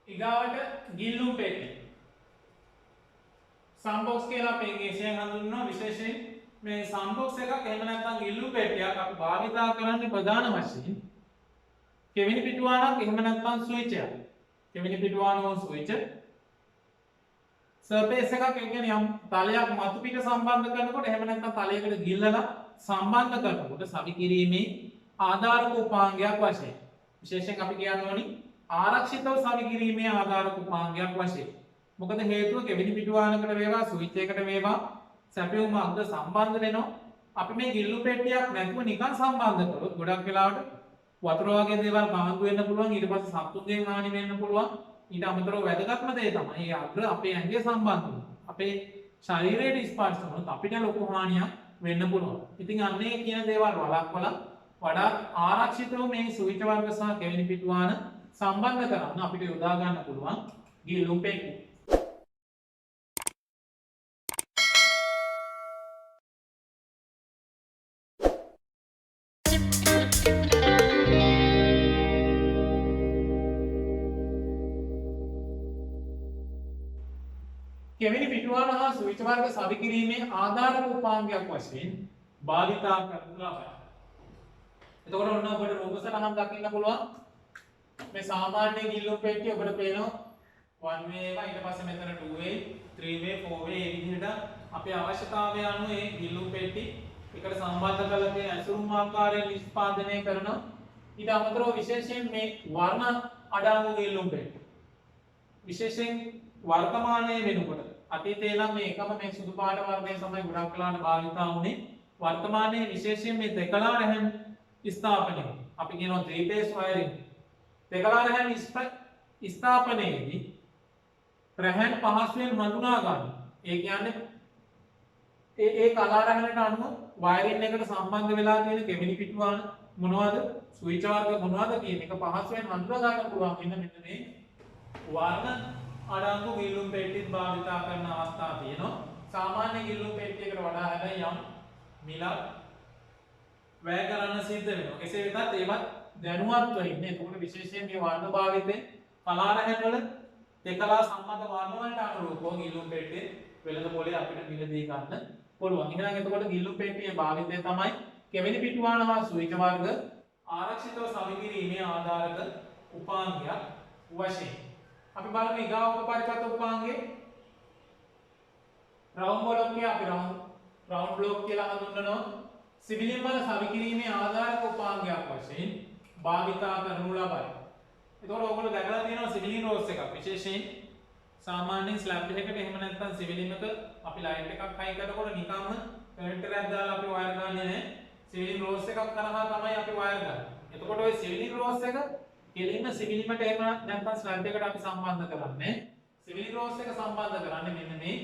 ඊගාවට ගිල්ලුම් පෙට්ටිය. සම්බොක්ස් කියලා අපි ඉංග්‍රීසියෙන් හඳුන්වනවා විශේෂයෙන් මේ සම්බොක්ස් එකක් එහෙම නැත්නම් ගිල්ලුම් පෙට්ටියක් අපි භාවිතා කරන්නේ ප්‍රධාන වශයෙන් කෙවිනි පිටුවානක් එහෙම නැත්නම් ස්විච් එකක්. කෙවිනි පිටුවාන ඕන ස්විච් සර්ෆේස් එකක් ඒ කියන්නේ යම් තලයක් මතු පිට සම්බන්ධ කරනකොට එහෙම නැත්නම් තලයකට ගිල්ලලා සම්බන්ධ කරනකොට සවි කිරීමේ ආධාරක උපාංගයක් වශයෙන් විශේෂයෙන් අපි කියන්න ඕනි ආරක්ෂිතව සවි කිරීමේ ආධාරක උපාංගයක් වශයෙන්. මොකද හේතුව කෙවිනි පිටුවානකට වේවා ස්විච් එකකට වේවා සැපයුම අග්ග සම්බන්ධ වෙනවා. අපි මේ ගිල්ලු පෙට්ටියක් නැතුව නිකන් සම්බන්ධ කරොත් ගොඩක් වෙලාවට වතුර වගේ දේවල් කාන්දු වෙන්න පුළුවන්. ඊට පස්සේ සත්තුන්ගෙන් හානි වෙන්න පුළුවන්. ඊට අමතරව වැදගත්ම දේ තමයි මේ අග්‍ර අපේ ඇඟේ සම්බන්ධ වෙනවා. අපේ ශරීරයට ස්පර්ශ වුණොත් අපිට ලොකු හානියක් වෙන්න පුළුවන්. ඉතින් අන්නේ කියන දේවල් වළක්වලා වඩා ආරක්ෂිතව මේ ස්විච් වර්ග සහ කෙවිනි පිටුවාන සම්බන්ධ කරන්න අපිට යොදා ගන්න පුළුවන් ගිල්ලුම් පෙට්ටිය. කෙවිනි පිටුවාන හා ස්විච් වර්ග සවි කිරීමේ ආධාරක උපාංගයක් වශයෙන් භාවිතා කරනු ලබයි. එතකොට ඔන්න ඔබට රූප සටහන් දකින්න පුළුවන්. මේ සාමාන්‍ය ගිල්ලුම් පෙට්ටිය ඔබට පේනවා 1 way එකයි ඊට පස්සේ මෙතන 2 way 3 way 4 way මේ විදිහට අපේ අවශ්‍යතාවය අනුව මේ ගිල්ලුම් පෙට්ටි එකට සම්බන්ධ කරලා තියෙන ඇසුරුම් ආකාරයෙන් නිෂ්පාදනය කරන ඊට අමතරව විශේෂයෙන් මේ වර්ණ අඩංගු ගිල්ලුම් පෙට්ටි විශේෂයෙන් වර්තමානයේ වෙනකොට අතීතේ නම් මේ එකම මේ සුදු පාට වර්ගය තමයි ගොඩක් වෙලාවට භාවිතා වුනේ. වර්තමානයේ විශේෂයෙන් මේ දෙකලා රැහන් ස්ථාපනය අපි කියනවා 3 phase wiring. දෙකලා රැහන් ස්ථාපනයේදී රැහන් පහසුවෙන් හඳුනා ගන්න. ඒ කියන්නේ ඒ කලා රැහනට අනුව වයරින් එකට සම්බන්ධ වෙලා තියෙන කෙවිනි පිටුවාන මොනවද ස්විච් වර්ග මොනවද කියන එක පහසුවෙන් හඳුනා ගන්න පුළුවන්. මෙන්න මේ වර්ණ අඩංගු ගිල්ලුම් පෙට්ටිත් භාවිතා කරන අවස්ථා තියෙනවා. සාමාන්‍ය ගිල්ලුම් පෙට්ටියකට වඩා හැබැයි යම් මිලක් වැය කරන්න සිද්ධ වෙනවා. කෙසේ වෙතත් ඒවත් දැනුවත්ව ඉන්න. එතකොට විශේෂයෙන් මේ වර්ණ භාවිතේ කලා රැහන් වල දෙකලා සම්බන්ධ වර්ණ වලට අනුරූපව ගිල්ලුම් පෙට්ටියේ වෙළඳ පොලේ අපිට මිලදී ගන්න පුළුවන්. එහෙනම් එතකොට ගිල්ලුම් පෙට්ටියේ භාවිතය තමයි කෙවිනි පිටුවාන හා ස්විච් වර්ග ආරක්ෂිතව සවි කිරීමේ ආධාරක උපාංගයක් වශයෙන්. අපි බලමු ඊගාව උපපරිපත උපාංගේ රවුම් බ්ලොක් අපි රවුම් බ්ලොක් කියලා හඳුන්වනවා. සිවිලින් වල සවි කිරීමේ ආධාරක උපාංගයක් වශයෙන් භාවිතා කරනු ලබයි. ඒතකොට ඔයගොල්ලෝ දැකලා තියෙනවා සිවිලින් රෝස් එකක් විශේෂයෙන් සාමාන්‍යයෙන් ස්ලැබ් එකකට එහෙම නැත්නම් සිවිලින් එක අපි ලයිට් එකක් හයි කරනකොට නිකම්ම කනෙක්ටර් එකක් දාලා අපි වයර් ගන්නෙ නැහැ. සිවිලින් රෝස් එකක් කරහා තමයි අපි වයර් ගන්නේ. එතකොට ওই සිවිලින් රෝස් එක කෙලින්ම සිවිලිමට එහෙම නැත්නම් ස්ලැබ් එකට අපි සම්බන්ධ කරන්නේ. සිවිලින් රෝස් එක සම්බන්ධ කරන්නේ මෙන්න මේ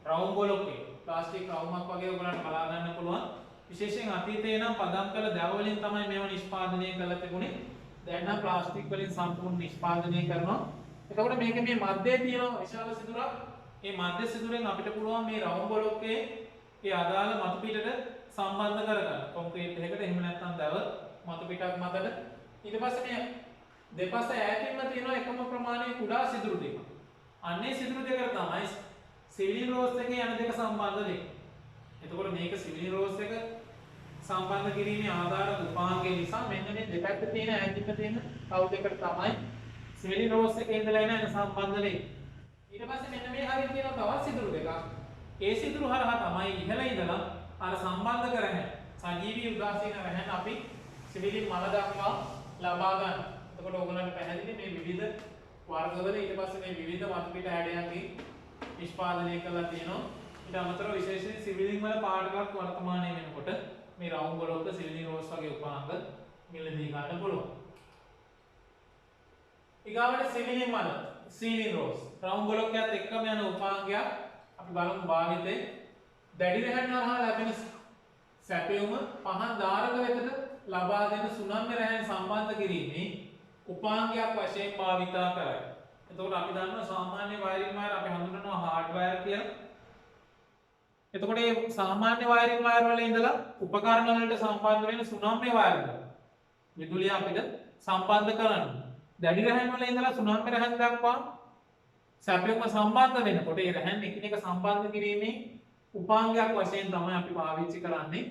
රවුම් බ්ලොක් එක. ප්ලාස්ටික් රවුමක් වගේ ඔයගලන්ට බලා ගන්න පුළුවන්. විශේෂයෙන් අතීතයේ නම් පදම් කළ දැව වලින් තමයි මේව නිෂ්පාදනය කරලා තිබුණේ. දැන් නම් ප්ලාස්ටික් වලින් සම්පූර්ණ නිෂ්පාදනය කරනවා. එතකොට මේක මේ මැදේ තියෙන විශාල සිදුරක්. මේ මැද සිදුරෙන් අපිට පුළුවන් මේ රවුම් බ්ලොක් එකේ ඒ අදාළ මතු පිටට සම්බන්ධ කරගන්න. කොන්ක්‍රීට් එකකට එහෙම නැත්නම් දැව මතු පිටක් මතට. ඊට පස්සේ මේ දෙපස ඈතින්ම තියෙන එකම ප්‍රමාණයේ කුඩා සිදුරු දෙකක්. අන්නේ සිදුරු දෙකට තමයි සිවිලින් රෝස් එකේ යන දෙක සම්බන්ධ වෙන්නේ. එතකොට මේක සිවිලින් රෝස් එක සම්බන්ධ කිරීමේ ආධාරක උපාංගය නිසා මෙන්න මේ දෙපැත්ත තියෙන ඈතින්ම තියෙන කවු දෙකට තමයි සිවිලින් රෝස් එකේ ඉඳලා එන සම්බන්ධ වෙන්නේ. ඊට පස්සේ මෙන්න මේ හරියට තියෙන තවත් සිදුරු දෙකක්. ඒ සිදුරු හරහා තමයි ඉහළ ඉඳලා අර සම්බන්ධ කරන්නේ සජීවී උදාසීන රැහන් අපි සිවිලින් මල දක්වා ලබා ගන්න. එතකොට ඔයගොල්ලන්ට පැහැදිලි මේ විවිධ වර්ගවල ඊට පස්සේ මේ විවිධ මතු පිට හැඩයන්ගේ නිෂ්පාදනය කරලා තියෙනවා. ඊට අමතරව විශේෂයෙන් සිවිලින් වල පාටකක් වර්තමානයේ වෙනකොට මේ රවුම් බ්ලොක් සිවිලින් රෝස් වගේ උපාංග මිලදී ගන්න පුළුවන්. ඊගාවට සිවිලින් වල සීලින් රෝස් රවුම් බ්ලොක් එකත් එක්කම යන උපාංගයක් අපි බලමු භාවිතේ දැඩි රැහන් හරහා ලැබෙන සැපයුම පහන් ධාරක වෙතට ලබා දෙන සුනම්‍ය රැහන් සම්බන්ධ කිරීමේ උපාංගයක් වශයෙන් භාවිතා කරයි. එතකොට අපි දන්නවා සාමාන්‍ය වයරින් වයර් අපි හඳුන්වනවා හાર્ඩ් වයර් කියලා. එතකොට මේ සාමාන්‍ය වයරින් වයර් වල ඉඳලා උපකරණ වලට සම්බන්ධ වෙන සුනම්‍ය වයර් වල විදුලිය අපිට සම්බන්ධ කරන්න. දැඩි රැහන් වල ඉඳලා සුනම්‍ය රැහන් දක්වා සැපයුම සම්බන්ධ වෙනකොට ඒ රැහැන් එකිනෙක සම්බන්ධ කිරීමේ උපාංගයක් වශයෙන් තමයි අපි පාවිච්චි කරන්නේ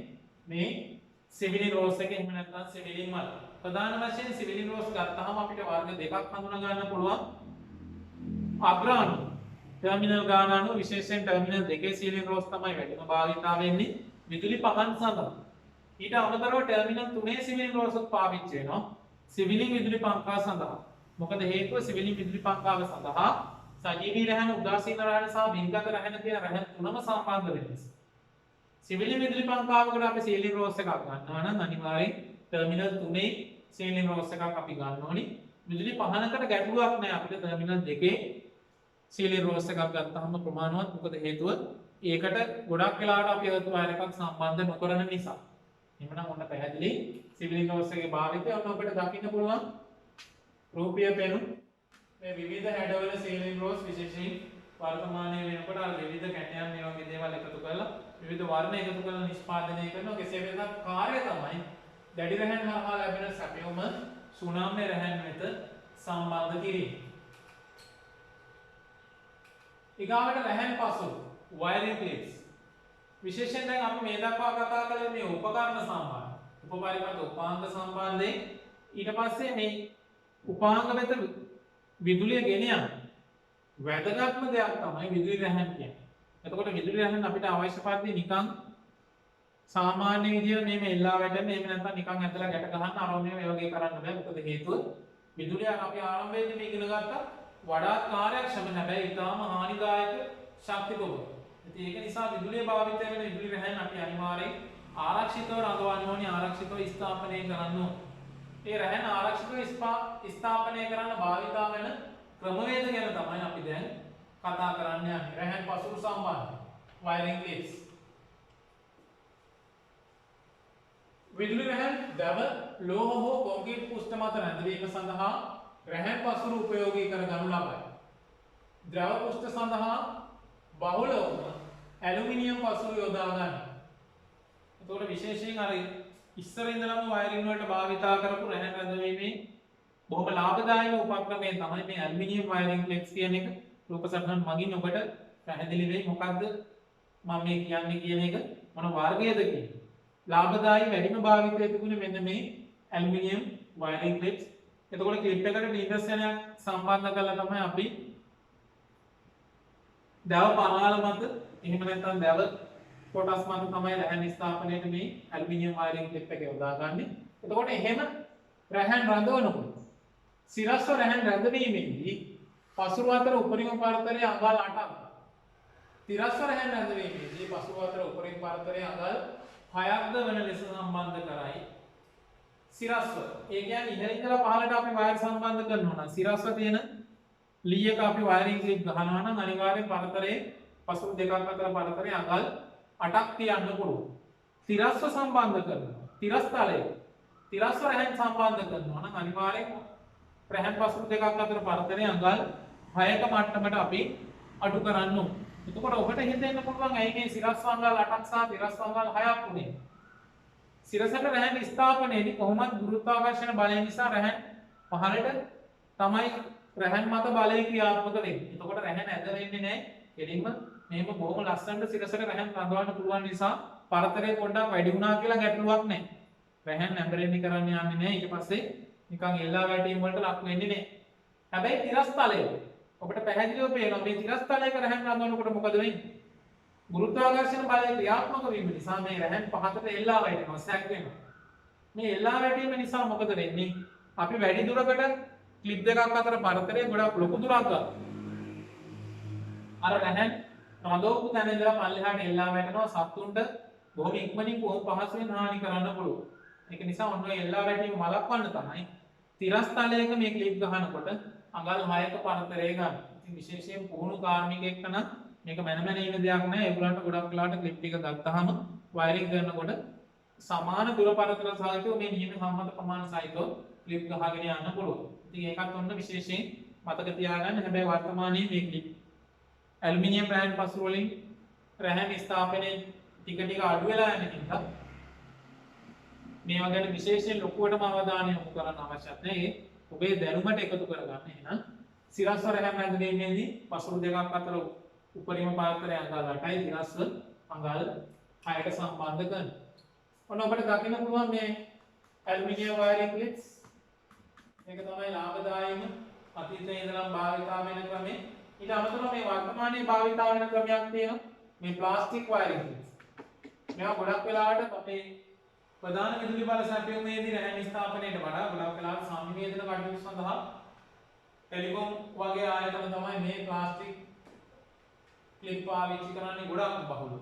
මේ සිවිලින් රෝස් එක. එහෙම නැත්නම් සිවිලින් මල්. ප්‍රධාන වශයෙන් සිවිලින් රෝස් ගත්තාම අපිට වර්ග දෙකක් හඳුනා ගන්න පුළුවන්. අග්‍රාණු ටර්මිනල් ගානාණු, විශේෂයෙන් ටර්මිනල් දෙකේ සිවිලින් රෝස් තමයි වැඩිම භාවිතා වෙන්නේ විදුලි පහන් සඳහා. ඊට අමතරව ටර්මිනල් 3 සිවිලින් රෝස් පාවිච්චි වෙනවා සිවිලින් විදුලි පංකා සඳහා. මොකද හේතුව සිවිලින් විදුලි පංකාව සඳහා සජීවී රැහැන, උදාසීන රැහැන සහ බින්ගත රැහැන කියන රැහැන් තුනම සම්බන්ධ වෙන නිසා සිවිලින් විදුලි පංකාවකට අපි සිවිලින් රෝස් එකක් ගන්නවා නම් අනිවාර්යෙන් ටර්මිනල් 3 සිවිලින් රෝස් එකක් අපි ගන්න ඕනි. විදුලි පහනකට ගැටලුවක් නැහැ අපිට ටර්මිනල් 2 සිවිලින් රෝස් එකක් ගත්තාම ප්‍රමාණවත්. මොකද හේතුව ඒකට ගොඩක් වෙලාවට අපි එර්ත් වයර් එකක් සම්බන්ධ නොකරන නිසා. එහෙනම් ඔන්න පැහැදිලි සිවිලින් රෝස් එකේ භාවිතය ඔන්න අපිට දකින්න පුළුවන්. රූපීය පෙනුම් මේ විවිධ හැඩවල සිවිලින් රෝස් විශේෂයෙන් වර්තමානයේ වෙනකොට අර විවිධ කැටයන් මේ වගේ දේවල් එකතු කරලා විවිධ වර්ණ එකතු කරලා නිෂ්පාදනය කරනවා. කෙසේ වෙතත් කාර්යය තමයි දැඩි රැහැන් හරහා ලැබෙන සැපයුම සුනාම්‍ය රැහැන් වෙත සම්බන්ධ කිරීම. ඊගාවට රැහැන් පසු වයරින් ක්ලිප්ස්. විශේෂයෙන් දැන් අපි මේ දක්වා කතා කළේ මේ උපකරණ සම්බන්ධ. උපපරිපත උපාංග සම්බන්ධයෙන් ඊට පස්සේ මේ උපාංග වෙත විදුලිය ගෙන යන වැදගත්ම දෙයක් තමයි විදුලි රැහැන් කියන්නේ. එතකොට විදුලි රැහැන් අපිට අවශ්‍ය පරිදි නිකන් සාමාන්‍ය විදියට මේ එල්ලා වැටෙන්න එහෙම නැත්නම් නිකන් ඇදලා ගැට ගන්න ආරම්භය මේ වගේ කරන්න බෑ. මොකද හේතුව විදුලිය අපි ආරම්භයේදී මේ ඉගෙන ගත්තා වඩාත් කාර්යක්ෂම හැබැයි ඊටාම හානිදායක ශක්ති ප්‍රභව. ඉතින් ඒක නිසා විදුලිය භාවිත වෙන විදුලි රැහැන් අපි අනිවාර්යෙන් ආරක්ෂිතව රඳවන්න ඕනේ, ආරක්ෂිතව ස්ථාපනය කරන්න ඕනේ. ඒ රැහැන් ආරක්ෂිතව ස්ථාපනය කරන්න භාවිතා වෙන ක්‍රමවේද ගැන තමයි අපි දැන් කතා කරන්න යන්නේ. රැහැන් පසුරු සම්බන්ධ වයරින් ක්ලිප්ස්. විදුලි රැහැන් දව, ලෝහ හෝ කොන්ක්‍රීට් පුස්ත මත රැඳවීම සඳහා රැහැන් පසුරු උපයෝගී කර ගනු ලබයි. ද්‍රව පුස්ත සඳහා බහුලවම ඇලුමිනියම් පසුරු යොදා ගන්න. එතකොට විශේෂයෙන් අර ඉස්සර ඉඳලම වයරින් වලට භාවිතා කරපු රැහැන් රැඳවීමේ බොහොම ලාභදායක උපක්‍රමය තමයි මේ ඇලුමිනියම් වයරින් ක්ලිප්ස් කියන එක. රූප සටහන් මගින් ඔබට පැහැදිලි වෙයි මොකක්ද මම මේ කියන්නේ කියන එක මොන වර්ගයේද කියන්නේ. ලාභදායී වැඩිම භාවිතය තිබුණේ මෙන්න මේ ඇලුමිනියම් වයරින් ක්ලිප්ස්. එතකොට ක්ලිප් එකට නිදර්ශනයක් සම්බන්ධ කරලා තමයි අපි දව පනාල මත එහෙම නැත්නම් දව කොටස් මත තමයි රැහැන් ස්ථාපනයට මේ ඇලුමිනියම් වයරින් ක්ලිප් එක යොදාගන්නේ. එතකොට එහෙම රැහැන් රඳවනකොට සිරස්ව රැහැන් රැඳවීමේදී පසුරු අතර උපරිම පරතරය අඟල් 8ක්. තිරස්ව රැහැන් රැඳවීමේදී පසුරු අතර උපරිම පරතරය අඟල් 6ක්ද වන ලෙස සම්බන්ධ කරයි. සිරස්ව ඒ කියන්නේ ඉහළ ඉඳලා පහළට අපි වයර් සම්බන්ධ කරනවා නම් සිරස්ව තියෙන ලී එක අපි වයරින් ක්ලිප් ගහනවා නම් අනිවාර්යෙන් පරතරයේ පසුරු දෙකක් අතර පරතරය අඟල් 8ක් තියන්න පුළුවන්. තිරස්ව සම්බන්ධ කරනවා. තිරස්තලයේ තිරස්ව රැහැන් සම්බන්ධ කරනවා නම් අනිවාර්යෙන් රැහැන් පසුරු දෙකක් අතර පරතරය අඟල් 6ක මට්ටමට අපි අඩු කරන්න ඕනේ. එතකොට ඔබට හිතෙන්න පුළුවන් ඇයි මේ සිරස්ව අඟල් 8ක් සහ තිරස්ව අඟල් 6ක් උනේ? සිරසට රැහැන් ස්ථාපනයේදී කොහොමද ගුරුත්වාකර්ෂණ බලය නිසා රැහැන් පහළට තමයි රැහැන් මත බලය ක්‍රියාත්මක වෙන්නේ. එතකොට රැහැන් ඇද වෙන්නේ නැහැ. කෙලින්ම මේක බොහොම ලස්සනට සිරසට රැහැන් රඳවන්න පුළුවන් නිසා පරතරය පොඩ්ඩක් වැඩි වුණා කියලා ගැටලුවක් නැහැ. රැහැන් ඇඹරෙන්නේ කරන්න යන්නේ නැහැ. ඊට පස්සේ නිකන් එල්ලා වැටීම් වලට ලක් වෙන්නේ නැහැ. හැබැයි තිරස්තලය ඔබට පැහැදිලිව පේනවා මේ තිරස්තලයක රැහැන් රඳවනකොට මොකද වෙන්නේ? ගුරුත්වාකර්ෂණ බලය ක්‍රියාත්මක වීම නිසා මේ රැහැන් පහතට එල්ලා වැටෙනවා, සැක් වෙනවා. මේ එල්ලා වැටීම නිසා මොකද වෙන්නේ? අපි වැඩි දුරකට ක්ලිප් දෙකක් අතර පරතරය ගොඩක් ලොකු දුරක් ගන්නවා. අර රැහැන් රඳවපු තැන ඉඳලා පල්ලෙහාට එල්ලා වැටෙනවා. සත්තුන්ට බොහොම ඉක්මනින් බොහොම පහසුවෙන් හානි කරන්න පුළුවන්. ඒක නිසා ඔන්න ඔය එල්ලා වැටීම වළක්වන්න තමයි තිරස්තලයක මේ ක්ලිප් ගහනකොට අඟල් 6ක පරතරය ගන්න. ඉතින් විශේෂයෙන් පුහුණු කාර්මිකයෙක් නම් මේක මැනමැන ඉන්න දෙයක් නෑ. ඒගොල්ලන්ට ගොඩක් වෙලාවට ක්ලිප් එක ගත්තාම වයරින් කරනකොට සමාන දුර පරතර සහිතව මේ නියම සම්මත ප්‍රමාණ සහිතව ක්ලිප් ගහගෙන යන්න පුළුවන්. ඉතින් ඒකත් ඔන්න විශේෂයෙන් මතක තියාගන්න. හැබැයි වර්තමානයේ මේ ක්ලිප් ඇලුමිනියම් රැහැන් පසුරු වලින් රැහැන් ස්ථාපනයේ ටික ටික අඩු වෙලා යන නිසා මේවා ගැන විශේෂයෙන් ලොකුවටම අවධානය යොමු කරන්න අවශ්‍යත් නැහැ. ඔබේ දැනුමට එකතු කරගන්න. එහෙනම් සිරස්ව රැහැන් රැඳවීමේදී පසුරු දෙකක් අතර උපරිම පාරතරය අඟල් 8යි සිරස්ව අඟල් 6ට සම්බන්ධ කරනවා. ඔන්න ඔබට දකින්න පුළුවන් මේ ඇලුමිනියම් වයරින් ක්ලිප්ස් මේක තමයි ලාභදායීම අතීතයේ ඉඳලා භාවිතා වෙන ක්‍රමේ. ඊට අමතරව මේ වර්තමානයේ භාවිතා වෙන ක්‍රමයක් තියෙනවා මේ ප්ලාස්ටික් වයරින් ක්ලිප්ස්. මේවා ගොඩක් වෙලාවට අපේ ප්‍රධාන විදුලි බල සැපයුමේදී රැහැන් ස්ථාපනයට වඩා ගොඩක් වෙලාවට සංනිවේදන කටයුතු සඳහා ටෙලිකොම් වගේ ආයතන තමයි මේ ප්ලාස්ටික් ක්ලිප් පාවිච්චි කරන්නේ ගොඩක් බහුලව.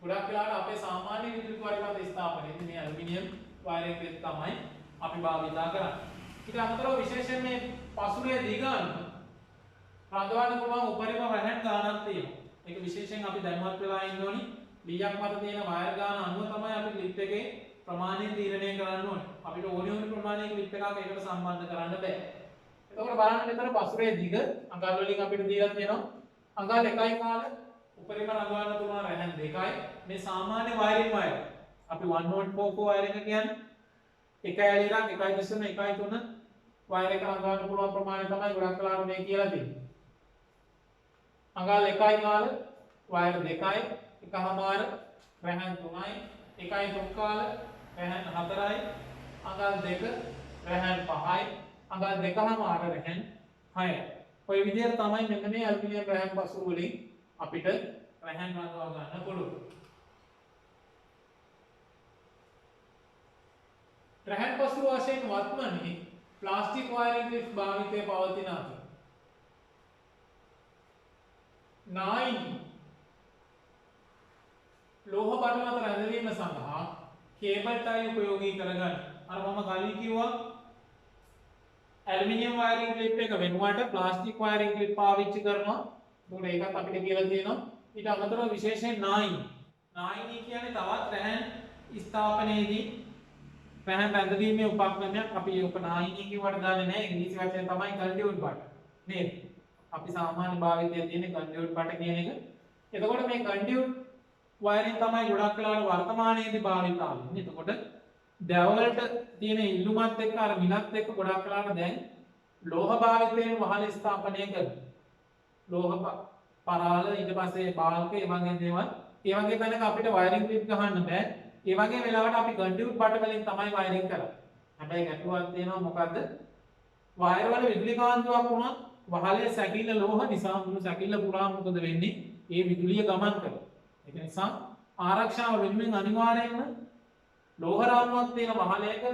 ගොඩක් වෙලාවට අපේ සාමාන්‍ය විදුලි පරිපථ ස්ථාපනයේදී මේ ඇලුමිනියම් වයරින් ක්ලිප් තමයි අපි භාවිතා කරන්නේ. ඊට අමතරව විශේෂයෙන් මේ පසුරේ දිගාන රඳවන්න පුළුවන් උපරිම රැහැන් ගානක් තියෙනවා. ඒක විශේෂයෙන් අපි දැනුවත් වෙලා ඉන්න ඕනි. ලීයක් මත තියෙන වයර් ගාන අනුව තමයි අපි ක්ලිප් එකේ ප්‍රමාණය තීරණය කරන්න ඕනේ. අපිට ඕනේ ප්‍රමාණයක ක්ලිප් එකක් ඒකට සම්බන්ධ කරන්න බෑ. එතකොට බලන්න මෙතන පසුරේ දිග අඟල් වලින් අපිට දීලා තියෙනවා. අඟල් 1යි කාල උපරිම රඳවන්න පුළුවන් රැහැන් 2යි. මේ සාමාන්‍ය වයරින් වයර්. අපි 1.44 වයර් එක කියන්නේ එක ඇලිරක් 1.1.3 වයර් එක රඳවන්න පුළුවන් ප්‍රමාණය තමයි ගොඩක් වෙලාවට මේ කියලා තියෙන්නේ. අඟල් 1යි කාල වයර් 2යි එකමාර රැහැන් 3යි 1.3 කාල රැහැන් 4යි අඟල් 2 රැහැන් 5යි අඟල් 2මාර රැහැන් 6යි. ඔය විදිහට තමයි මෙන්න මේ ඇලුමිනියම් රැහැන් පසුරු වලින් අපිට රැහැන් රඳවා ගන්න පුළුවන්. රැහැන් පසුරු වශයෙන් වත්මනේ ප්ලාස්ටික් වයරින් ක්ලිප් භාවිතය පවතින අතර නායි ලෝහ බට මත රැඳවීම සඳහා කේබල් ටයි උපයෝගී කරගන්න. අර මම කලින් කිව්වා ඇලුමිනියම් වයරින් ක්ලිප් එක වෙනුවට ප්ලාස්ටික් වයරින් ක්ලිප් පාවිච්චි කරනවා. ඒකට ඒකත් අපිට කියලා තියෙනවා. ඊට අමතරව විශේෂයෙන් නායිනි කියන්නේ තවත් රැහැන් ස්ථාපනයේදී රැහැන් රැඳවීමේ උපක්‍රමයක්. අපි ඔක නායිනි කියවට දාන්නේ නැහැ. ඉංග්‍රීසි වචනේ තමයි කන්ඩියුට් බට. නේද? අපි සාමාන්‍ය භාවිතයේ තියෙන කන්ඩියුට් බට කියන එක. එතකොට මේ කන්ඩියුට් වයරින් තමයි ගොඩක් වෙලාවට වර්තමානයේදී භාවිතා වෙන්නේ. එතකොට දැවවලට තියෙන ඉල්ලුමත් එක්ක අර මිලත් එක්ක ගොඩක් වෙලාවට දැන් ලෝහ භාවිතයෙන් වහල ස්ථාපනය කරනවා. ලෝහ පරාල ඊට පස්සේ බාල්ක ඒ වගේ දේවල්. ඒ වගේ තැනක අපිට වයරින් ක්ලිප් ගහන්න බෑ. ඒ වගේ වෙලාවට අපි කන්ඩියුට් බට වලින් තමයි වයරින් කරන්නේ. හැබැයි ගැටුවක් තියෙනවා මොකද්ද? වයර් වල විදුලි කාන්තුවක් වුණත් වහලේ සැකිල්ල ලෝහ නිසා මුළු සැකිල්ල පුරා මොකද වෙන්නේ? ඒ විදුලිය ගමන් කරනවා. ඒක නිසා ආරක්ෂාව වෙනුවෙන් අනිවාර්යයෙන්ම ලෝහ රාමුවක් තියෙන වහලයක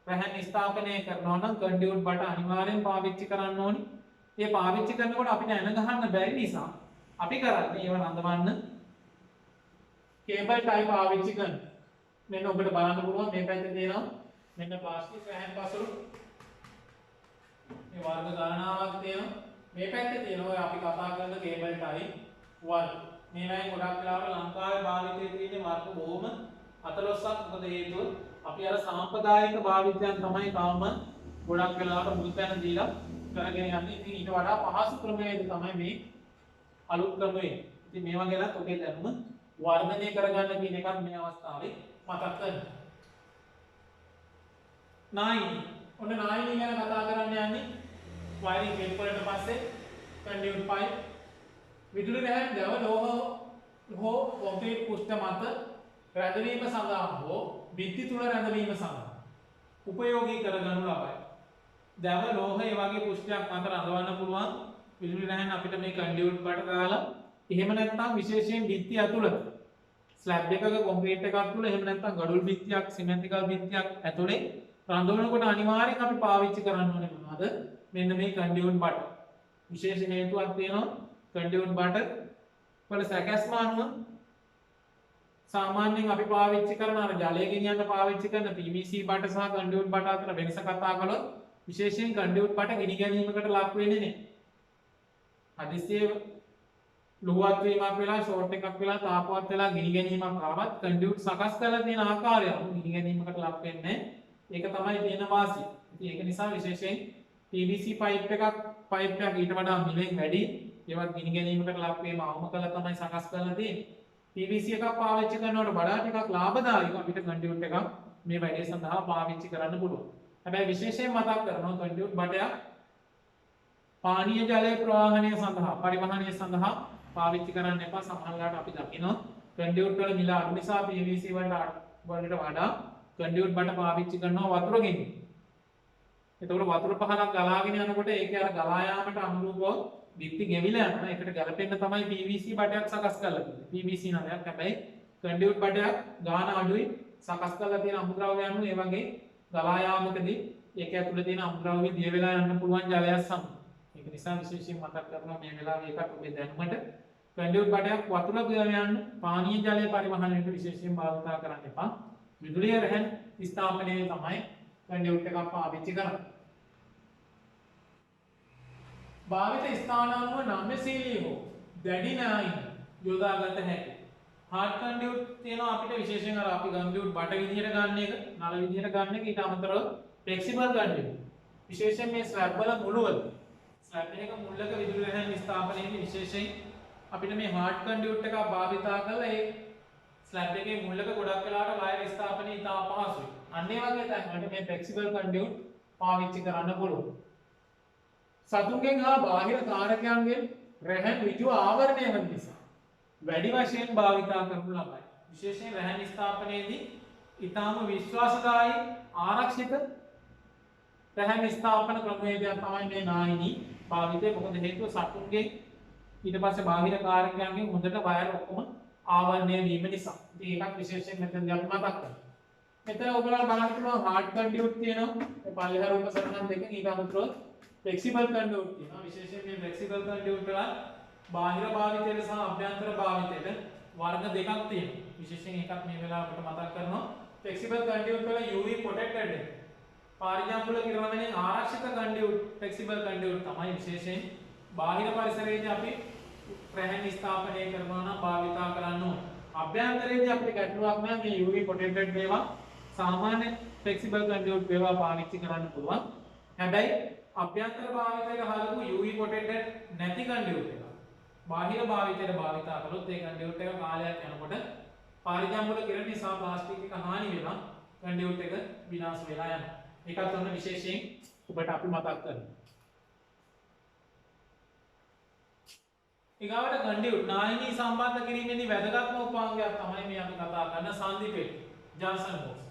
රැහැන් ස්ථාපනය කරනවා නම් කන්ඩියුට් බට අනිවාර්යෙන් පාවිච්චි කරන්න ඕනි. ඒ පාවිච්චි කරනකොට අපිට එන ගහන්න බැරි නිසා අපි කරන්නේ ඒව රඳවන්න කේබල් ටයි පාවිච්චි කරනවා. මෙන්න ඔබට බලන්න පුළුවන් මේ පැත්තේ තියෙනවා මෙන්න ප්ලාස්ටික් රැහැන් පසුරු මේ වර්ග ගණනාවක් තියෙනවා. මේ පැත්තේ තියෙනවා අපි කතා කරන කේබල් ටයි වර්ග. මේ වගේ ගොඩක් වෙලාවට ලංකාවේ භාවිතයේ තියෙන වර්ග බොහොම 14ක්. මොකද හේතුව අපි අර සාම්ප්‍රදායික භාවිතයන් තමයි තාම ගොඩක් වෙලාවට මුල් තැන දීලා කරගෙන යන්නේ. ඉතින් ඊට වඩා පහසු ක්‍රමයක තමයි මේ අලුත් ක්‍රමය. ඉතින් මේවා ගැනත් ඔබේ දැනුම වර්ධනය කරගන්න කියන එකත් මේ අවස්ථාවේ මතක් කරගන්න. නායිනි. ඔන්න නායිනි ගැන කතා කරන්න යන්නේ වයරින් ක්ලිප් වලට පස්සේ කන්ඩියුට් පයිප් විදුලි රැහැන් දැව ලෝහ හෝ කොන්ක්‍රීට් කුෂ්ඨ මත රැඳවීම සඳහා හෝ බිත්ති තුල රැඳවීම සඳහා උපයෝගී කරගනු ලබයි. දැව ලෝහ ඒ වගේ කුෂ්ඨයක් මත රඳවන්න පුළුවන් විදුලි රැහැන් අපිට මේ කන්ඩියුට් බට දාලා එහෙම නැත්නම් විශේෂයෙන් බිත්ති ඇතුළත ස්ලැබ් එකක කොන්ක්‍රීට් එකක් තුල එහෙම නැත්නම් ගඩොල් බිත්තියක් සිමෙන්තිකල් බිත්තියක් ඇතුලේ රඳවනකොට අනිවාර්යෙන් අපි පාවිච්චි කරන්න ඕනේ මොනවද? මෙන්න මේ කන්ඩියුට් බට. විශේෂ හේතුවක් තියෙනවා කන්ඩියුට් බට වල සැකැස්ම අනුව සාමාන්‍යයෙන් අපි පාවිච්චි කරන අර ජලය ගෙනියන්න පාවිච්චි කරන PVC බට සහ කන්ඩියුට් බට අතර වෙනස කතා කළොත් විශේෂයෙන් කන්ඩියුට් බට ගිනි ගැනීමකට ලක් වෙන්නේ නැහැ. හදිස්සියේ ලුහුවත් වීමක් වෙලා ෂෝට් එකක් වෙලා තාපවත් වෙලා ගිනි ගැනීමක් ආවත් කන්ඩියුට් සකස් කරලා තියෙන ආකාරය අනුව ගිනි ගැනීමකට ලක් වෙන්නේ නැහැ. ඒක තමයි තියෙන වාසිය. ඉතින් ඒක නිසා විශේෂයෙන් PVC පයිප් එකක් ඊට වඩා මිලෙන් වැඩි ඒවත් ගිනි ගැනීමකට ලක් වීම අවම කළා තමයි සකස් කරලා තියෙන්නේ. PVC එකක් පාවිච්චි කරනකොට වඩා ටිකක් ලාභදායක අපිට කන්ඩියුට් එකක් මේ වැඩේ සඳහා පාවිච්චි කරන්න පුළුවන්. හැබැයි විශේෂයෙන් මතක් කරනවා කන්ඩියුට් බටයක් පානීය ජලයේ ප්‍රවාහනය සඳහා පරිවහනය සඳහා පාවිච්චි කරන්න එපා. සමහරවිට අපි දකිනවා කන්ඩියුට් වල මිල අඩු නිසා PVC වලට වඩා කන්ඩියුට් බට පාවිච්චි කරනවා වතුර ගෙනින්. එතකොට වතුර පහනක් ගලාගෙන යනකොට ඒකේ අර ගලා යාමට අනුරූපව බිත්ති ගෙවිලා යනවා. ඒකට ගැලපෙන්න තමයි PVC බටයක් සකස් කරලා තියෙන්නේ. PVC නලයක් හැබැයි කන්ඩියුට් බටයක් ගාන අඩුයි සකස් කරලා තියෙන අමුද්‍රව්‍යයන් ඒ වගේ ගලා යාමකදී ඒක ඇතුළේ තියෙන අමුද්‍රව්‍ය දිය වෙලා යන්න පුළුවන් ජලයක් සමග. ඒක නිසා විශේෂයෙන් මතක් කරනවා මේ වෙලාවේ ඒකට ඔබේ දැනුමට කන්ඩියුට් බටයක් වතුර ගියම යන්න පානීය ජලය පරිවහනයට විශේෂයෙන් භාවිත කරන්න එපා. විදුලිය රැහන් ස්ථාපනයේ තමයි කන්ඩියුට් එකක් පාවිච්චි කරන්නේ. භාවිත ස්ථාන අනුව නම්‍යශීලී හෝ දැඩි නායින් යොදාගත හැකියි. හાર્ඩ් කන්ඩියුට් තියෙනවා අපිට විශේෂයෙන් අර අපි කන්ඩියුට් බට විදියට ගන්න එක, නල විදියට ගන්න එක ඊට අමතරව ෆ්ලෙක්සිබල් කන්ඩියුට්. විශේෂයෙන් මේ ස්ලැබ් වල මුලවල ස්ලැබ් එකක මුල්ලක විදුලි රැහන් ස්ථාපනයේදී විශේෂයෙන් අපිට මේ හાર્ඩ් කන්ඩියුට් එකක් භාවිතා කරලා ඒ ස්ලැබ් එකේ මුල්ලක ගොඩක් වෙලාවට වයර් ස්ථාපනය ඉතා පහසුයි. අන්න ඒ වගේ තැන්වලට මේ ෆ්ලෙක්සිබල් කන්ඩියුට් පාවිච්චි කරන්න පුළුවන්. සතුන්ගෙන් හා බාහිර කාරකයන්ගෙන් රැහන් ඍජුව ආවරණය වන නිසා වැඩි වශයෙන් භාවිතා කරනු ලබයි. විශේෂයෙන් රැහන් ස්ථාපනයේදී ඊටාම විශ්වාසදායී ආරක්ෂිත රැහන් ස්ථාපන ක්‍රමවේදයක් තමයි මේ නායිනී භාවිතය. මොකද හේතුව සතුන්ගේ ඊට පස්සේ බාහිර කාරකයන්ගෙන් හොඳට වයර් ඔක්කොම ආවරණය වීම නිසා. ඉතින් ඒකත් විශේෂයෙන් මෙතනදී අපි මතක් කරමු. මෙතන ඔයගොල්ලෝ බලන්න පුළුවන් හાર્ඩ් කන්ඩියුට් තියෙනවා. මේ පල්ලෙහා රූප සටහන් දෙකෙන් ඊට අමතරව ෆ්ලෙක්සිබල් කන්ඩියුට් තියෙනවා. විශේෂයෙන් මේ ෆ්ලෙක්සිබල් කන්ඩියුට් වල බාහිර භාවිතයට සහ අභ්‍යන්තර භාවිතයට වර්ග දෙකක් තියෙනවා. විශේෂයෙන් එකක් මේ වෙලාවට මතක් කරනවා. ෆ්ලෙක්සිබල් කන්ඩියුට් වල UV ප්‍රොටෙක්ටඩ් එක. පාරිජාම්බුල කිරවමෙන් ආරක්ෂිත කන්ඩියුට් ෆ්ලෙක්සිබල් කන්ඩියුට් තමයි විශේෂයෙන් බාහිර පරිසරයේදී අපි රැහන් ස්ථාපනය කරනවා නම් භාවිතා කරන්න ඕන. අභ්‍යන්තරයේදී අපිට ගැටලුවක් නැහැ. මේ UV ප්‍රොටෙක්ටඩ් මේවා සාමාන්‍ය ෆ්ලෙක්සිබල් කන්ඩියුට් මේවා පාවිච්චි කරන්න පුළුවන්. හැබැයි අභ්‍යන්තර භාවිතයට හලපු UV ප්‍රොටෙක්ටඩ් නැති කන්ඩියුට් එක බාහිර භාවිතයට භාවිතා කළොත් ඒ කන්ඩියුට් එක කාලයක් යනකොට පාරිජාම්බුල කිරණ නිසා ප්ලාස්ටික් එක හානි වෙනවා. කන්ඩියුට් එක විනාශ වෙලා යනවා. ඒකත් ඔන්න විශේෂයෙන් ඔබට අපි මතක් කරමු. ඊගාවට කන්ඩියුට් නායිනී සම්බන්ධ කිරීමේදී වැදගත්ම උපාංගයක් තමයි මේ අපි කතා කරන සංදි පෙට්ටි ජන්සන් බොක්ස්.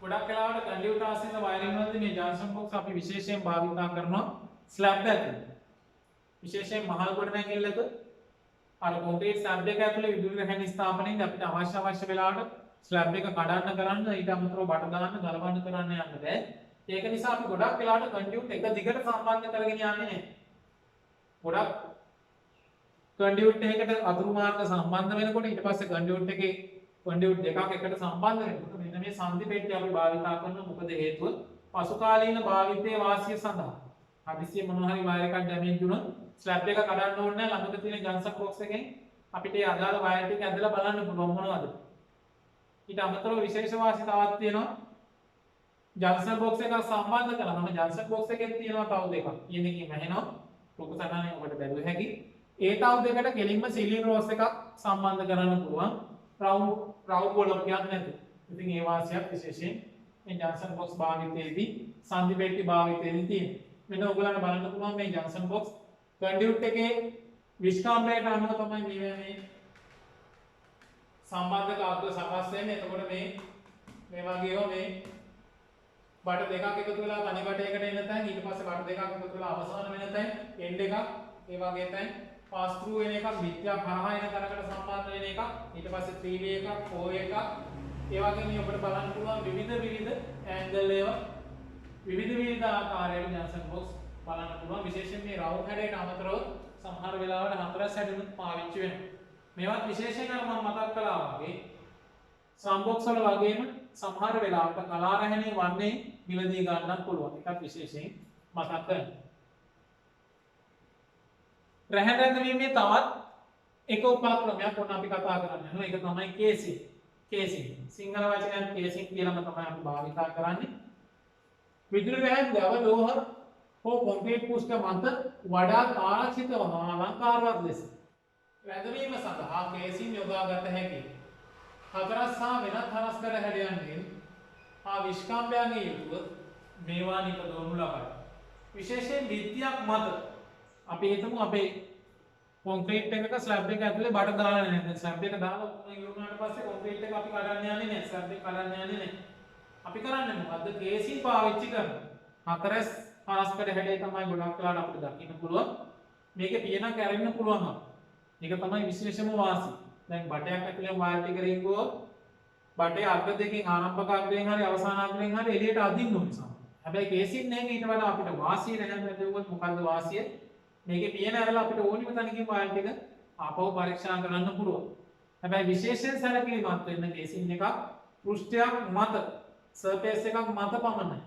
ගොඩක් වෙලාවට කන්ඩියුට් ආශ්‍රිත වයරින් වලදී මේ ජන්සන් බොක්ස් අපි විශේෂයෙන් භාවිතා කරනවා ස්ලැබ් ඇතුළේ. විශේෂයෙන් මහල් ගොඩනැගිල්ලක අර කොන්ක්‍රීට් ස්ලැබ් එක ඇතුළේ විදුලි රැහන් ස්ථාපනයේදී අපිට අවශ්‍ය වෙලාවට ස්ලැබ් එක කඩන්න කරන්න ඊට අමතරව බට දාන්න ගලවන්න කරන්න යන්න බෑ. ඒක නිසා අපි ගොඩක් වෙලාවට කන්ඩියුට් එක දිගට සම්බන්ධ කරගෙන යන්නේ නැහැ. ගොඩක් කන්ඩියුට් එකකට අතුරු මාර්ග සම්බන්ධ වෙනකොට ඊට පස්සේ කන්ඩියුට් එකේ කන්ඩියුට් දෙකක් එකට සම්බන්ධ වෙනකොට මෙන්න මේ සංදි පෙට්ටිය අපි භාවිතා කරනවා. මොකද හේතුව පසු කාලීන භාවිතයේ වාසිය සඳහා. හදිසියෙ මොනවා හරි වයර් එකක් ඩැමේජ් වුණොත් ස්ලැබ් එක කඩන්න ඕනේ නැහැ. ළඟට තියෙන ජන්සන් බොක්ස් එකෙන් අපිට ඒ අදාළ වයර් ටික ඇදලා බලන්න පුළුවන් මොනවද. ඊට අමතරව විශේෂ වාසි තවත් තියෙනවා. ජන්සන් බොක්ස් එක සම්බන්ධ කරාම ජන්සන් බොක්ස් එකේ තියෙනවා තව දෙකක්. කියන එකකින් වැහෙනවා. ලොකු සටහනේ ඔබට බැලුව හැකි. ඒ තව දෙකට කෙලින්ම සිලින් රෝස් එකක් සම්බන්ධ කරන්න පුළුවන්. රවුම් බොලොක් යන්නේ නැතුව. ඉතින් ඒ වාසියක් විශේෂයෙන් මේ ජන්සන් බොක්ස් භාවිතයේදී සංදි පෙට්ටි භාවිතයේදී තියෙනවා. මෙන්න ඔයගලන්ට බලන්න පුළුවන් මේ ජන්සන් බොක්ස් කන්ඩියුට් එකේ විස්කම්බයට අනුව තමයි මේ සම්බන්ධක අග්‍ර සකස් වෙන්නේ. එතකොට මේ වගේ මේ බට දෙකක් එකතු වෙලා තනි බටයකට එන තැන් ඊට පස්සේ බට දෙකක් එකතු වෙලා අවසාන වෙන තැන් එන්ඩ් එකක් ඒ වගේ තැන් පාස් ත්‍රූ වෙන එකක් විත්‍යා හරහා එන තරකට සම්බන්ධ වෙන එකක් ඊට පස්සේ 3 way එකක් 4 way එකක් ඒ වගේ මේ ඔබට බලන්න පුළුවන් විවිධ ඇන්ගල් ඒවා විවිධ ආකාරයේ ජන්සන් බොක්ස් බලන්න පුළුවන්. විශේෂයෙන් මේ රවුම් හැඩයට අමතරව සමහර වෙලාවට හතරස් හැඩෙනුත් පාවිච්චි වෙනවා. මේවත් විශේෂයෙන් අර මම මතක් කළා වගේ සම්බොක්ස් වල වගේම සමහර වෙලාවට කලා රැහැනේ වන්නේ මිලදී ගන්නත් පුළුවන්. ඒකත් විශේෂයෙන් මතක් කරගන්න. රැහැ රැඳවීමේ තවත් එක උපක්‍රමයක් ඔන්න අපි කතා කරන්න යනවා. ඒක තමයි කේසින්. කේසින් සිංහල වචනයෙන් කේසින් කියලාම තමයි අපි භාවිතා කරන්නේ. විදුලි රැහැන් දව ලෝහ හෝ කොන්ක්‍රීට් පුෂ්ඨ මත වඩා ආරක්ෂිත වන අලංකාරවත් ලෙස රැඳවීම සඳහා කේසින් යොදාගත හැකියි. හතරස් හා වෙනත් හරස්කඩ හැඩයන්ගෙන් හා විශ්කම්භයන්ගෙන් යුතුව මේවා නිපදවනු ලබයි. විශේෂයෙන් බිත්තියක් මත අපි හිතමු අපේ කොන්ක්‍රීට් එකක ස්ලැබ් එක ඇතුලේ බඩ දාලා නැහැ. දැන් ස්ලැබ් එක දාලා ඔක්කොම ඉවරුනාට පස්සේ කොන්ක්‍රීට් එක අපි කඩන්න යන්නේ නැහැ. ස්ලැබ් එක කඩන්න යන්නේ නැහැ. අපි කරන්නේ මොකද්ද? කේසින් පාවිච්චි කරනවා. හතරස් හරස්කඩ හැඩය තමයි ගොඩක් වෙලාවට අපිට දකින්න පුළුවන්. මේකේ පියනක් ඇරෙන්න පුළුවන්. මේක තමයි විශේෂම වාසිය. දැන් බටයක් ඇතුලේ වයර් ටික රිංගුවොත් බටේ අග්‍ර දෙකෙන් ආරම්භක අග්‍රයෙන් හරි අවසාන අග්‍රයෙන් හරි එළියට අදින්න ඕනේ සම. හැබැයි කේසින් නැහැ ඊට වඩා අපිට වාසිය නැහැ නැතුවොත් මොකද්ද වාසිය? මේකේ පියන ඇරලා අපිට ඕනිම තැනකින් වයර් ටික ආපහු පරීක්ෂා කරන්න පුළුවන්. හැබැයි විශේෂයෙන් සැලකිලිමත් වෙන්න කේසින් එකක් පෘෂ්ඨයක් මත සර්ෆේස් එකක් මත පමණයි.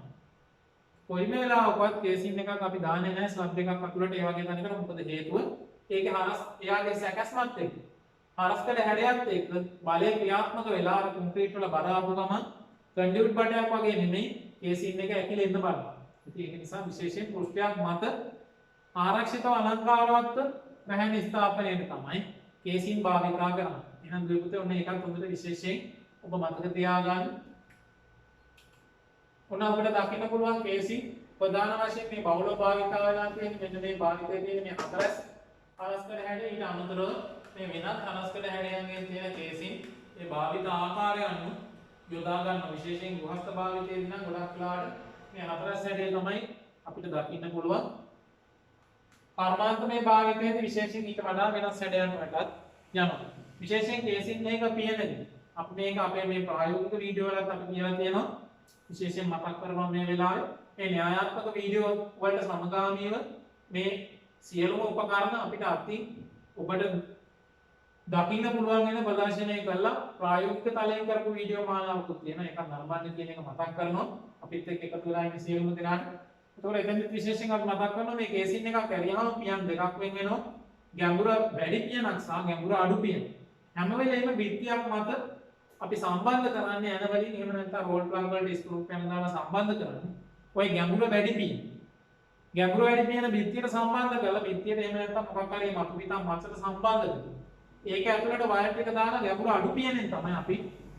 කොයිම වෙලාවකවත් කේසින් එකක් අපි දාන්නේ නැහැ ස්ලබ් එකක් අතුලට ඒ වගේ තැනකට. මොකද හේතුව ඒකේ හරස් එයාගේ සැකස්මත් එක්ක හරස්කඩ හැඩයත් එක්ක බලය ක්‍රියාත්මක වෙලා අර කොන්ක්‍රීට් වල බර ආපු ගමන් කන්ඩියුට් බටයක් වගේ නෙමෙයි කේසින් එක ඇකිලෙන්න බලනවා. ඉතින් ඒක නිසා විශේෂයෙන් පෘෂ්ඨයක් මත ආරක්ෂිතව අලංකාරවත් රැහැන් ස්ථාපනයට තමයි කේසින් භාවිතා කරන්නේ. එහෙනම් දුපුතේ ඔන්න ඒකත් හොඳට විශේෂයෙන් ඔබ මතක තියාගන්න. ඔන්න අපිට දකින්න පුළුවන් කේසින් ප්‍රධාන වශයෙන් මේ බහුල භාවිතා වෙලා තියෙන මෙන්න මේ භාවිතයේ තියෙන මේ හතරස් හරස්කඩ හැඩය ඊට අමතරව මේ වෙනත් හරස්කඩ හැඩයන්ගෙන් තියෙන කේසින් ඒ භාවිත ආකාරය අනුව යොදා ගන්න විශේෂයෙන් ගෘහස්ත භාවිතයේදී නම් ගොඩක් වෙලාවට මේ හතරස් හැඩය තමයි අපිට දකින්න පුළුවන්. කර්මාන්තමය භාවිතයේදී විශේෂයෙන් ඊට වඩා වෙනස් හැඩයන්කටත් යනවා. විශේෂයෙන් කේසින් එක පියනදී අපි මේක අපේ මේ ප්‍රායෝගික වීඩියෝ වලත් අපි කියලා තියෙනවා. විශේෂයෙන් මතක් කරනවා මේ වෙලාවේ මේ න්‍යායාත්මක වීඩියෝ වලට සමගාමීව මේ සියලුම උපකරණ අපිට අතින් ඔබට දකින්න පුළුවන් වෙන ප්‍රදර්ශනය කරලා ප්‍රායෝගික තලයෙන් කරපු වීඩියෝ මාලාවකුත් තියෙනවා. ඒක නරඹන්න කියන එක මතක් කරනවා. අපිත් එක්ක එකතු වෙලා ඉන්න සියලුම දෙනාට. ඒතකොට එතෙන්දි විශේෂයෙන් අපි මතක් කරනවා මේ කේසින් එකක් ඇරියාම පියන් දෙකක් වෙන් වෙනවා. ගැඹුර වැඩි පියනක් සහ ගැඹුර අඩු පියන. හැම වෙලේම බිත්තියක් මත අපි සම්බන්ධ කරන්නේ යන වලින් එහෙම නැත්නම් රෝල් ප්ලග් වලට ස්ක්‍රූ පැන දාලා සම්බන්ධ කරන්නේ. ඔය ගැඹුර වැඩි පියන. ගැඹුර වැඩි පියන බිත්තියට සම්බන්ධ කරලා බිත්තියට එහෙම නැත්නම් මොකක් හරි මතු පිටක් මතට සම්බන්ධ කරලා ඒක ඇතුළට වයර් ටික දාලා ගැඹුර අඩු පියනෙන් තමයි අපි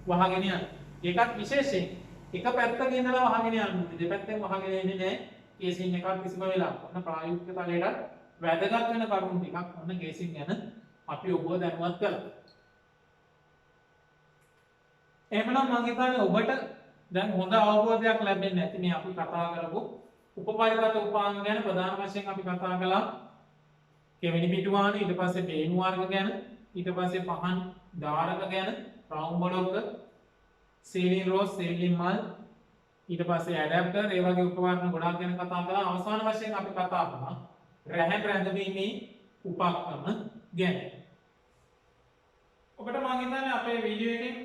වහගෙන යන්නේ. ඒකත් විශේෂයෙන් එක පැත්තක ඉඳලා වහගෙන යන්නේ. දෙපැත්තෙන් වහගෙන එන්නේ නැහැ. කේසින් එකක් කිසිම වෙලාවක. ඔන්න ප්‍රායෝගික තලයට වැදගත් වෙන කරුණු ටිකක් ඔන්න කේසින් ගැන අපි ඔබව දැනුවත් කරලා. එහෙමනම් මම හිතන්නේ ඔබට දැන් හොඳ අවබෝධයක් ලැබෙන්නේ නැති මේ අපි කතා කරපු උපපරිගත උපාංග ගැන ප්‍රධාන වශයෙන් අපි කතා කළා. කෙවෙනි පිටුවාන ඊට පස්සේ බේණු වර්ග ගැන ඊට පස්සේ පහන් ධාරක ගැන රවුම් බ්ලොක් සීලින් රෝස් සීලින් මල් ඊට පස්සේ ඇඩැප්ටර් ඒ වගේ උපකරණ ගොඩාක් ගැන කතා කළා. අවසාන වශයෙන් අපි කතා කළා රැහැන් රැඳවීමේ උපක්‍රම ගැන. ඔබට මම හිතන්නේ අපේ වීඩියෝ එකෙන්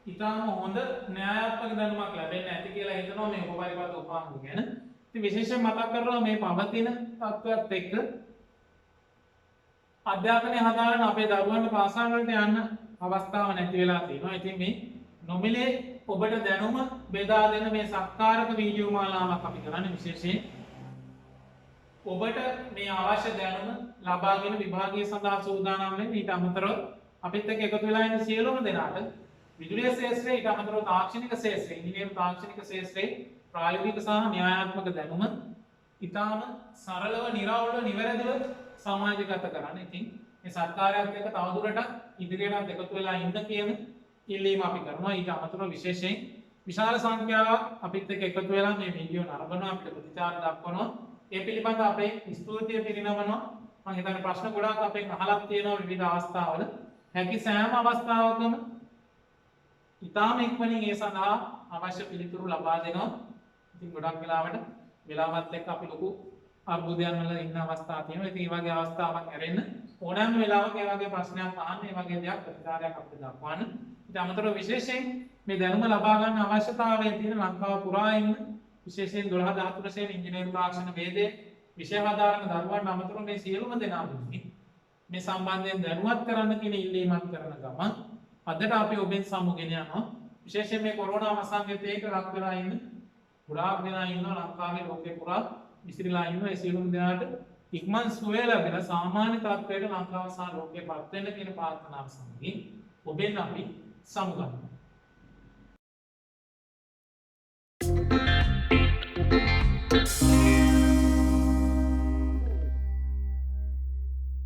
ඉතාම හොඳ න්‍යායාත්මක දැනුමක් ලැබෙන්න ඇති කියලා හිතනවා මේ උපපරිගත උපාංග ගැන. ඉතින් විශේෂයෙන් මතක් කරනවා මේ පවතින තත්ත්වයක් එක්ක අධ්‍යාපනය හදාගෙන අපේ දරුවන්ට පාසල් වලට යන්න අවස්ථාව නැති වෙලා තියෙනවා. ඉතින් මේ නොමිලේ ඔබට දැනුම බෙදා දෙන මේ සත්කාරක වීඩියෝ මාලාවක් අපි කරන්නේ විශේෂයෙන් ඔබට මේ අවශ්‍ය දැනුම ලබාගෙන විභාගය සඳහා සූදානම් වෙන්න. ඊට අමතරව අපිත් එක්ක එකතු වෙලා ඉන්න සියලුම දෙනාට විදුලිය ශාස්ත්‍රයේ ඊට අමතරව තාක්ෂණික ශාස්ත්‍රයේ ඉංජිනේරු තාක්ෂණික ශාස්ත්‍රයේ ප්‍රායෝගික සහ න්‍යායාත්මක දැනුම ඉතාම සරලව නිරවුල්ව නිවැරදිව සමාජගත කරන්න. ඉතින් මේ සත්කාරයත් එක්ක තවදුරටත් ඉදිරියටත් එකතු වෙලා ඉන්න කියන ඉල්ලීම අපි කරනවා. ඊට අමතරව විශේෂයෙන් විශාල සංඛ්‍යාවක් අපිත් එක්ක එකතු වෙලා මේ වීඩියෝ නරඹනවා අපිට ප්‍රතිචාර දක්වනවා. ඒ පිළිබඳව අපේ ස්තුතිය පිරිනමනවා. මම හිතන්නේ ප්‍රශ්න ගොඩාක් අපෙන් අහලක් තියෙනවා විවිධ අවස්ථාවල. හැකි සෑම අවස්ථාවකම ඉතාම ඉක්මනින් ඒ සඳහා අවශ්‍ය පිළිතුරු ලබා දෙනවා. ඉතින් ගොඩක් වෙලාවත් එක්ක අපි ලොකු අර්බුදයන් වල ඉන්න අවස්ථා තියෙනවා. ඉතින් මේ වගේ අවස්ථාවක් ඇරෙන්න ඕනෑම වෙලාවක ඒ වගේ ප්‍රශ්නයක් අහන්න, මේ වගේ දෙයක් ප්‍රතිචාරයක් අපිට දක්වන්න. ඊට අමතරව විශේෂයෙන් මේ දැනුම ලබා ගන්න අවශ්‍යතාවය තියෙන ලංකාව පුරා ඉන්න විශේෂයෙන් 12 13 ශ්‍රේණි ඉංජිනේරු තාක්ෂණ වේදේ විෂය ආධාරණ දරුවන්ට අමතරව මේ සියලුම දෙනා මේ සම්බන්ධයෙන් දැනුවත් කරන්න කියන ඉල්ලීමක් කරන ගමන් අදට අපි ඔබෙන් සමුගෙන යනවා. විශේෂයෙන් මේ කොරෝනා වසංගතයේක ලක් වෙලා ඉන්න ගොඩාක් දෙනා ඉන්නවා ලංකාවේ ලෝකේ පුරා විසිරීලා ඉන්න. ඒ සියලුම දෙනාට ඉක්මන් සුවය ලැබෙන සාමාන්‍ය තත්ත්වයට ලංකාව සහ ලෝකේ පත් වෙන්න කියන ප්‍රාර්ථනාව සමගින් ඔබෙන් අපි සමුගන්නවා.